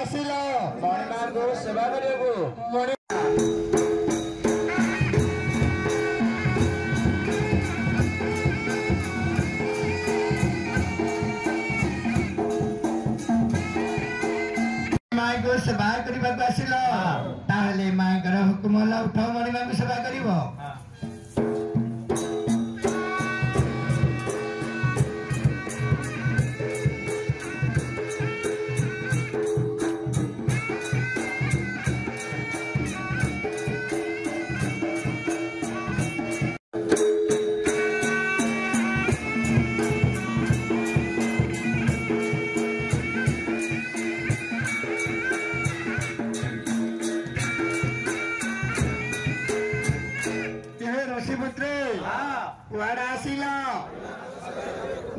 आसिल मणिमा को सेवा करियो माई को सेवा करबा को आसिल ताले माई कर हुकुम होला उठाओ मणिमा को सेवा करिवो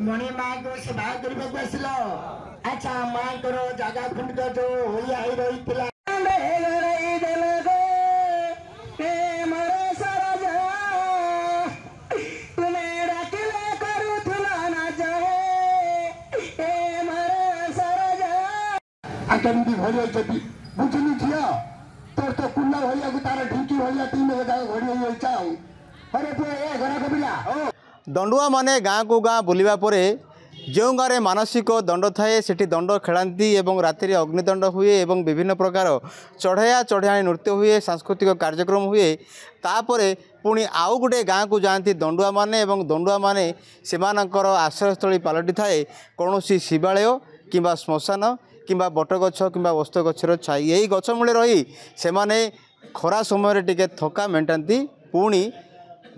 मणि माँ को सेवा करने को आसिल अच्छा माँ को जगह खुंड जो होई आई रही थिला आकंदी भरिया जति बुझनी छिया तोर तो कुल्ला भरिया को तार ढिंकी भरिया तीन जगह घड़ी होई चाउ अरे तू ए घरा कबिला ओ दंडुआ माने गाँ को गाँ बुलिबा परे जो गाँव में मानसिक दंड थाए सेठी दंड खेलांती एवं राति अग्निदंड हुए एवं विभिन्न प्रकार चढ़ाया चढ़ाई नृत्य हुए सांस्कृतिक कार्यक्रम हुए तापर पुणी आउ गोटे गाँ को जाती दंडुआ माने एवं दंडुआ माने सेमानकर आश्रयस्थली पलटि थाए कौन शिवालय किंबा श्मशान किंबा बटगछ किंबा ओस्त गछर छाई यही गछ मूले रही सेमाने खरा समय टिके थका मेटाती पुणी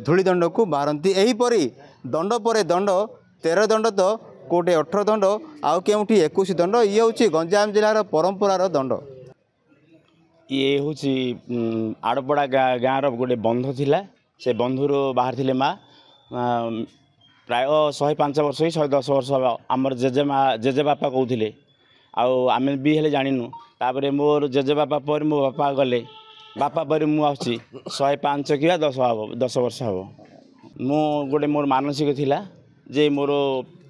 धूलीदंड को बाहरती यहीपरी दंड पर दंड 13 दंड तो कोटे 18 दंड आउ केउठी 21 दंड ये हूँ गंजाम जिलार परंपरार दंड ये हूँ आड़पड़ा गाँव गोटे बंध थिला से बंधुर बाहर थिले माँ प्राय 105 वर्ष कि 110 वर्ष आमर जेजे बापा कहते आम भी हेले जानिनु तापर मोर जेजे बापा पर मो बापा गले बापा पर मु आसी 105 कि 10 वर्ष हम मु गोटे मोर मानसिक थिला जे मोर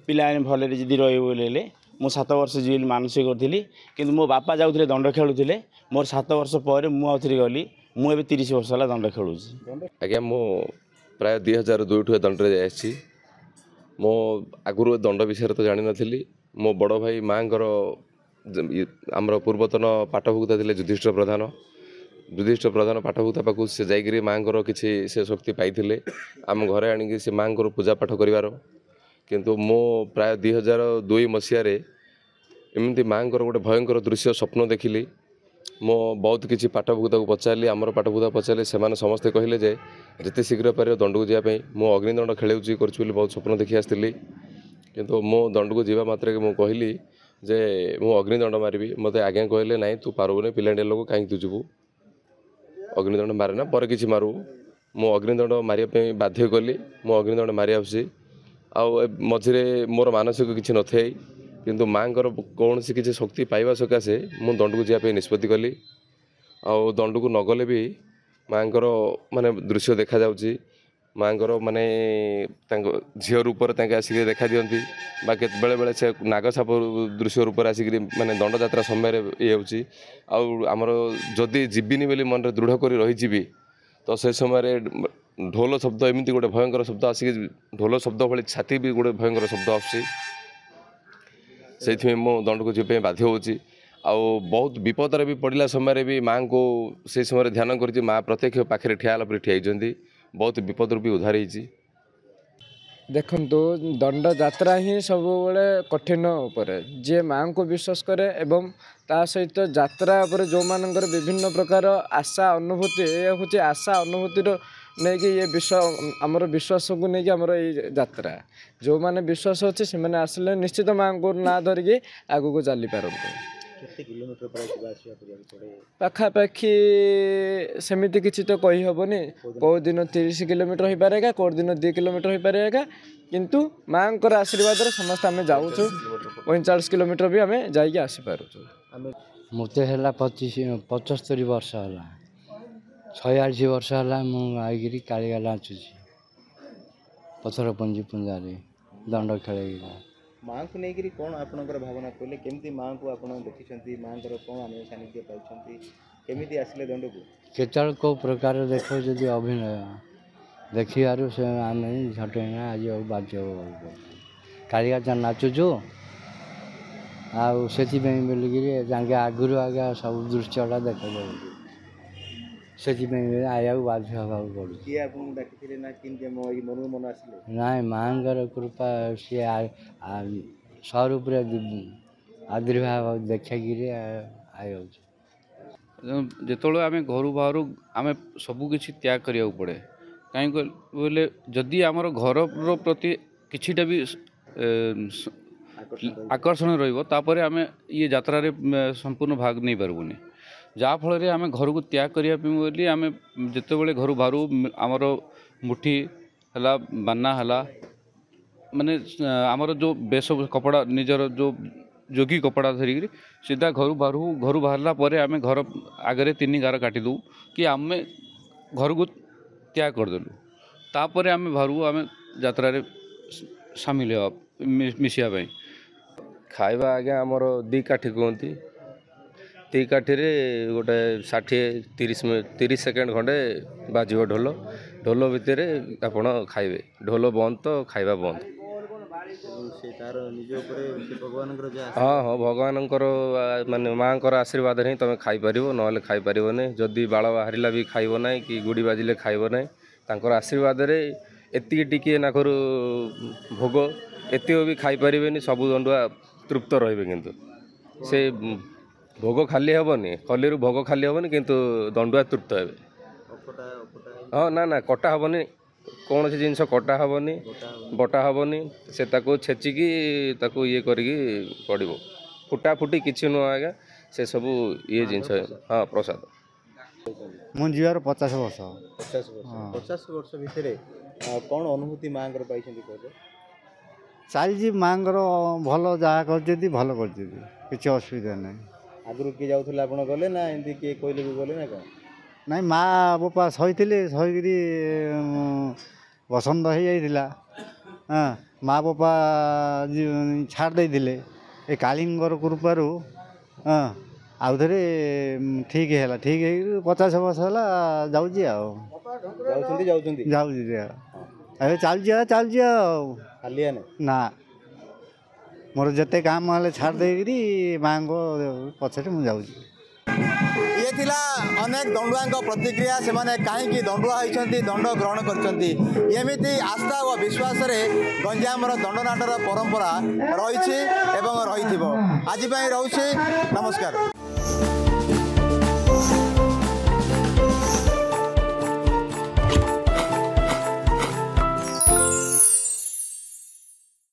पिला भले जदि रही मु 7 वर्ष जी मानसिक करी कि मो बापा जाऊे दंड खेलुले मोर 7 वर्ष पर मुझे गली मुझे 30 वर्ष है दंड खेलु आज्ञा मो प्राय 2002 दंड आसी मो आगुरी दंड विषय तो जानी नी मो बड़ भाई माँ आमर पूर्वतन पाठभुक्ता थे युधिष्ठिर प्रधान पाठभुक्ता पाक से जाकि माँ किसी से शक्ति पाई आम घरे आणिक से माँ पूजा पाठ कर किंतु मो प्राय 2002 मसीह एमती माँ गोटे भयंकर दृश्य स्वप्न देखिली मो बहुत किसी पाठभुक्ता को पचारि आमर पाठभुक्ता पचारे से समस्ते कहले जे जिते शीघ्र पार दंड को जावाई मो अग्निदंड खेलुची कर बहुत स्वप्न देखी आसती किंतु मो दंड को जावा मात्र मुझे कहली जे मु अग्निदंड मारि मत आज्ञा कहले नाई तू पार्बुनि पिलाटे लोक कहीं तू जीवु अग्निदंड मारे ना पर किसी मारू मो अग्निदंड मारे बाध्य कली मो अग्निदंड मारि आसी मझे मोर मानसिक किसी न थे किंतु माँ कौन सी किसी शक्ति पाइबा सकाशे मु दंड को जावाई निष्पत्ति कली दंड को नगले भी माँ माने दृश्य देखा जाउची माँ माने झील रूप आसिक देखा दिखती बाकी बेले बेले से नागसाप दृश्य रूप आसिक माने दंड यात्रा समय ये आमर जदि जीविनी बोली मन दृढ़ कर रही तो से समय ढोल शब्द एमती गोटे भयंकर शब्द आसिक ढोल शब्द भाई छाती भी गोटे भयंकर शब्द आसमें मो दंड को जीवन बाध्य होची बहुत विपदर भी पड़ा समय भी माँ को से समय ध्यान कर माँ प्रत्यक्ष पाखे ठियाला पर ठियाई बहुत विपद भी उद्धार होती देखु दंड यात्रा ही सब कठिन उपर जे माँ को विश्वास करे एवं ता सहित यात्रा पर जो मानकर विभिन्न प्रकार आशा अनुभूति ये हूँ आशा अनुभूतिर नहीं कि ये विश्व आमर विश्वास को लेकिन आमर ये यात्रा जो मैंने विश्वास अच्छे से मैंने आसिले निश्चित माँ को ना धरिकी आग को चली पारते पाखापाखि सेमती किसी तो कही हेनी कौ दिन 30 किलोमीटर हो पारेगा कौ दिन 2 किलोमीटर हो पारेगा किंतु माँ आशीर्वाद समस्त आम जाऊँ 45 किलोमीटर भी आम जाइए आसीपार मत है 75 वर्ष है 46 वर्ष है मुझे कालीगा नाचुची पथर पंजी पुंजारी दंड खेल माँ को लेकर कौन आपणकर भावना कहले केमती माँ को आप देखी माँ कौन आम सानिध्य पाई केमी आसिले दंड को केतल को प्रकार देखो जदि अभिनय देखिबार से आम झटेना आज बाध्य कालिया नाचुचु से बोलिकी आगुरी आज्ञा सब दृश्यटा देख से आया बाध्य हवा पड़ू किए आपको डाकिले ना कि मन मन आसिले ना माँ कृपा सी स्वरूप आविर्भाव देखिकी आया जिते आम घर बाहर आम सबकि त्याग करा पड़े कहीं बोले जदि आमर घर प्रति किछिटा भी आकर्षण रही आम ये यात्रा संपूर्ण भाग नहीं पार्बुनि जहाँफल आम घर को त्याग करने आम जिते घर बाहर आमर मुठी है बाना है माने आमर जो बेश कपड़ा निजर जो जोगी कपड़ा धरिक सीधा घर बाहरला आम घर आगे 3 गार काटिदू कि आम घर को त्याग करदेलु तापर आम बाहर आम यात्रा सामिल मिसाई खाଇବା आज्ञा आमर 2 काठी कहती 2 काठी गोटे 60-30 सेकेंड खंडे बाजिब ढोल ढोल भितर आपण खाइबे ढोल बंद तो खाइबा बंद हाँ हाँ भगवान माने माँ आशीर्वाद ही तुम खाईपर ना खाईपर जदि बाल बाहर भी खाइब ना कि गुड़ी बाजिले खाइब ना तांकर आशीर्वाद एति टिके नाखर भोग एत भी खाईपर सबू दंडुआ तृप्त रही किंतु से भोग खाली हेनी कलि भोग खाली हेनी किंतु दंडुआ तृप्त हे हाँ ना ना कटा हेनी कौन सी जिनस कटा हेनी बटा हेनी से छेचिकी ये करके पड़ो फुटा फुटी किसी नुह आज्ञा से सब ये जिनस हाँ प्रसाद मुझे 50 वर्ष 50 वर्ष भितर कौन अनुभूति माँ पाई चलती माँ भल जहाँ कर भल कर असुविधा ना आगु किए जाऊे आप गले ना एमती किए कहले भी गले ना कौन ना माँ बापा सही सहीकि बसंत हो जाता हाँ माँ बापा छाड़ देते ए कालींगर कृपारू हाँ आउ थे ठीक है ठीक है 50 वर्ष है चलती खालिया ना मोर जिते काम हेल्ले छाड़ देकरी माँ को पछे मुझे ये थिला अनेक दंडुआ प्रतिक्रिया से माने कहीं दंडुआ होती दंड ग्रहण करमती आस्था और विश्वास गंजाम दंडनाटर परंपरा रही आज रोचे नमस्कार।